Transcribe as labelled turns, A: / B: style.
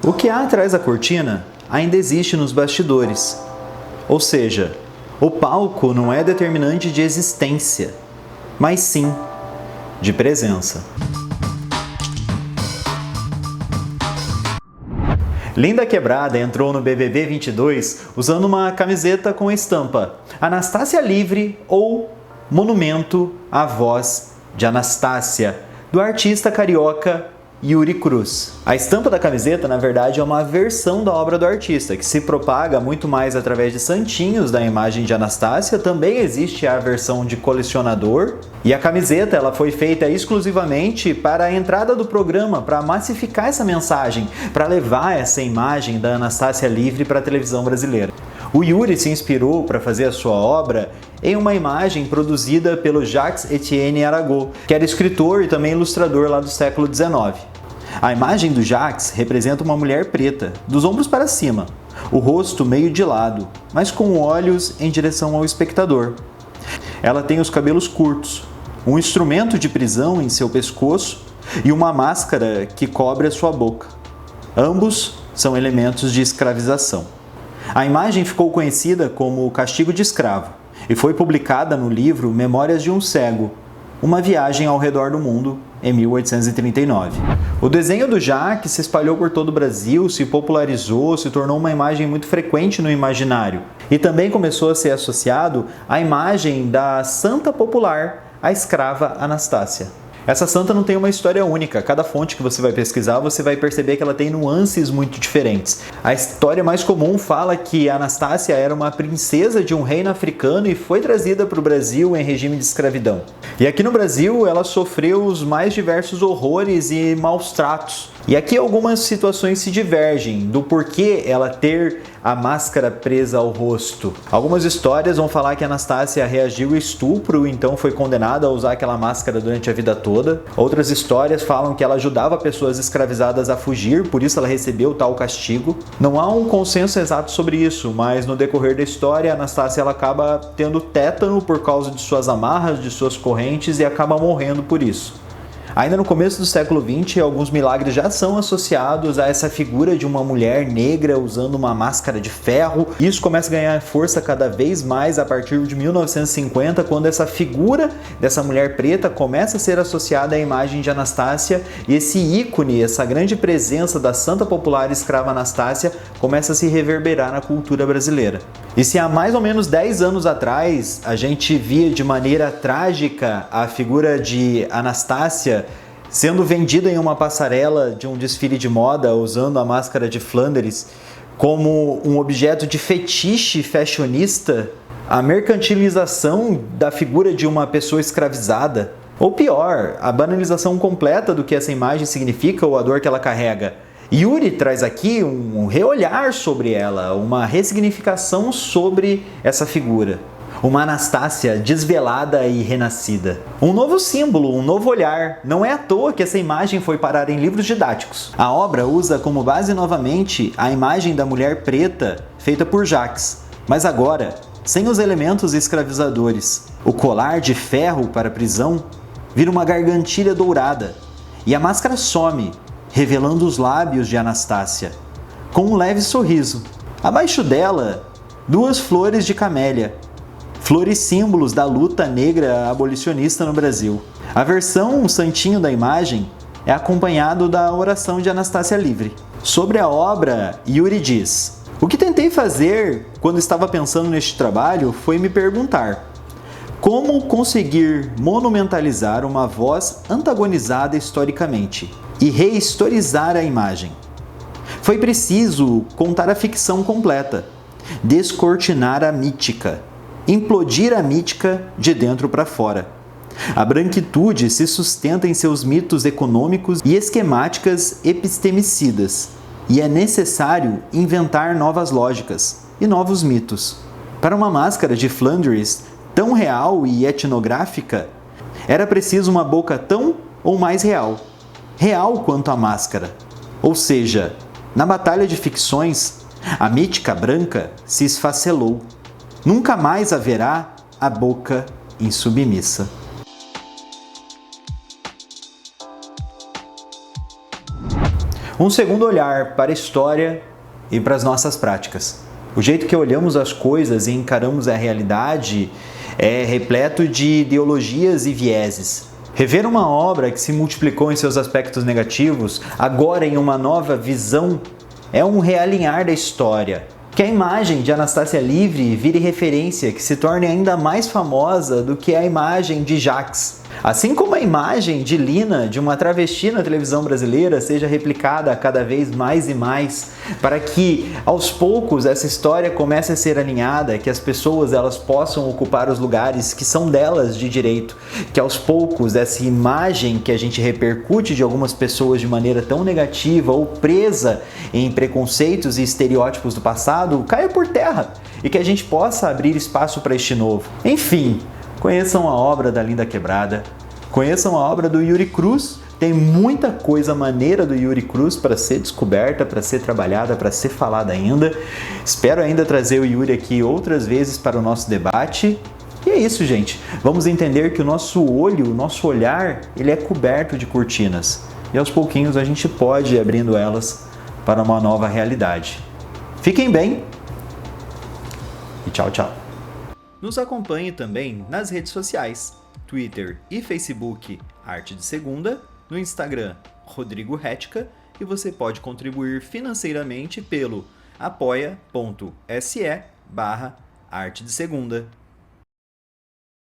A: O que há atrás da cortina ainda existe nos bastidores. Ou seja, o palco não é determinante de existência, mas sim de presença. Linda Quebrada entrou no BBB 22 usando uma camiseta com estampa Anastácia Livre ou Monumento à Voz de Anastácia, do artista carioca Yuri Cruz. A estampa da camiseta, na verdade, é uma versão da obra do artista, que se propaga muito mais através de santinhos da imagem de Anastácia. Também existe a versão de colecionador. E a camiseta ela foi feita exclusivamente para a entrada do programa, para massificar essa mensagem, para levar essa imagem da Anastácia Livre para a televisão brasileira. O Yuri se inspirou para fazer a sua obra em uma imagem produzida pelo Jacques-Étienne Arago, que era escritor e também ilustrador lá do século XIX. A imagem do Jacques representa uma mulher preta, dos ombros para cima, o rosto meio de lado, mas com olhos em direção ao espectador. Ela tem os cabelos curtos, um instrumento de prisão em seu pescoço e uma máscara que cobre a sua boca. Ambos são elementos de escravização. A imagem ficou conhecida como o Castigo de Escravo e foi publicada no livro Memórias de um Cego, uma viagem ao redor do mundo, em 1839. O desenho do Jacques se espalhou por todo o Brasil, se popularizou, se tornou uma imagem muito frequente no imaginário e também começou a ser associado à imagem da santa popular, a escrava Anastácia. Essa santa não tem uma história única. Cada fonte que você vai pesquisar, você vai perceber que ela tem nuances muito diferentes. A história mais comum fala que Anastácia era uma princesa de um reino africano e foi trazida para o Brasil em regime de escravidão. E aqui no Brasil, ela sofreu os mais diversos horrores e maus tratos. E aqui algumas situações se divergem do porquê ela ter a máscara presa ao rosto. Algumas histórias vão falar que Anastácia reagiu ao estupro, então foi condenada a usar aquela máscara durante a vida toda. Outras histórias falam que ela ajudava pessoas escravizadas a fugir, por isso ela recebeu tal castigo. Não há um consenso exato sobre isso, mas no decorrer da história, Anastácia ela acaba tendo tétano por causa de suas amarras, de suas correntes e acaba morrendo por isso. Ainda no começo do século XX, alguns milagres já são associados a essa figura de uma mulher negra usando uma máscara de ferro. Isso começa a ganhar força cada vez mais a partir de 1950, quando essa figura dessa mulher preta começa a ser associada à imagem de Anastácia e esse ícone, essa grande presença da santa popular escrava Anastácia começa a se reverberar na cultura brasileira. E se há mais ou menos 10 anos atrás a gente via de maneira trágica a figura de Anastácia sendo vendida em uma passarela de um desfile de moda usando a máscara de Flandres como um objeto de fetiche fashionista, a mercantilização da figura de uma pessoa escravizada, ou pior, a banalização completa do que essa imagem significa ou a dor que ela carrega. Yuri traz aqui um reolhar sobre ela, uma ressignificação sobre essa figura. Uma Anastácia desvelada e renascida. Um novo símbolo, um novo olhar. Não é à toa que essa imagem foi parar em livros didáticos. A obra usa como base novamente a imagem da mulher preta feita por Jacques, mas agora sem os elementos escravizadores. O colar de ferro para a prisão vira uma gargantilha dourada e a máscara some, revelando os lábios de Anastácia, com um leve sorriso. Abaixo dela, 2 flores de camélia, flores símbolos da luta negra abolicionista no Brasil. A versão santinho da imagem é acompanhado da oração de Anastácia Livre. Sobre a obra, Yuri diz: "O que tentei fazer quando estava pensando neste trabalho foi me perguntar como conseguir monumentalizar uma voz antagonizada historicamente e rehistorizar a imagem. Foi preciso contar a ficção completa, descortinar a mítica, implodir a mítica de dentro para fora. A branquitude se sustenta em seus mitos econômicos e esquemáticas epistemicidas, e é necessário inventar novas lógicas e novos mitos. Para uma máscara de Flandres tão real e etnográfica, era preciso uma boca tão ou mais real quanto a máscara. Ou seja, na batalha de ficções, a mítica branca se esfacelou. Nunca mais haverá a boca insubmissa." Um segundo olhar para a história e para as nossas práticas. O jeito que olhamos as coisas e encaramos a realidade é repleto de ideologias e vieses. Rever uma obra que se multiplicou em seus aspectos negativos, agora em uma nova visão, é um realinhar da história. Que a imagem de Anastácia Livre vire referência, que se torne ainda mais famosa do que a imagem de Jacques. Assim como a imagem de Lina, de uma travesti na televisão brasileira, seja replicada cada vez mais e mais, para que aos poucos essa história comece a ser alinhada, que as pessoas elas possam ocupar os lugares que são delas de direito, que aos poucos essa imagem que a gente repercute de algumas pessoas de maneira tão negativa ou presa em preconceitos e estereótipos do passado caia por terra e que a gente possa abrir espaço para este novo. Enfim, conheçam a obra da Linda Quebrada, conheçam a obra do Yuri Cruz, tem muita coisa maneira do Yuri Cruz para ser descoberta, para ser trabalhada, para ser falada ainda. Espero ainda trazer o Yuri aqui outras vezes para o nosso debate. E é isso, gente. Vamos entender que o nosso olho, o nosso olhar, ele é coberto de cortinas. E aos pouquinhos a gente pode ir abrindo elas para uma nova realidade. Fiquem bem e tchau, tchau. Nos acompanhe também nas redes sociais, Twitter e Facebook Arte de Segunda, no Instagram Rodrigo Retica, e você pode contribuir financeiramente pelo apoia.se/Arte de Segunda.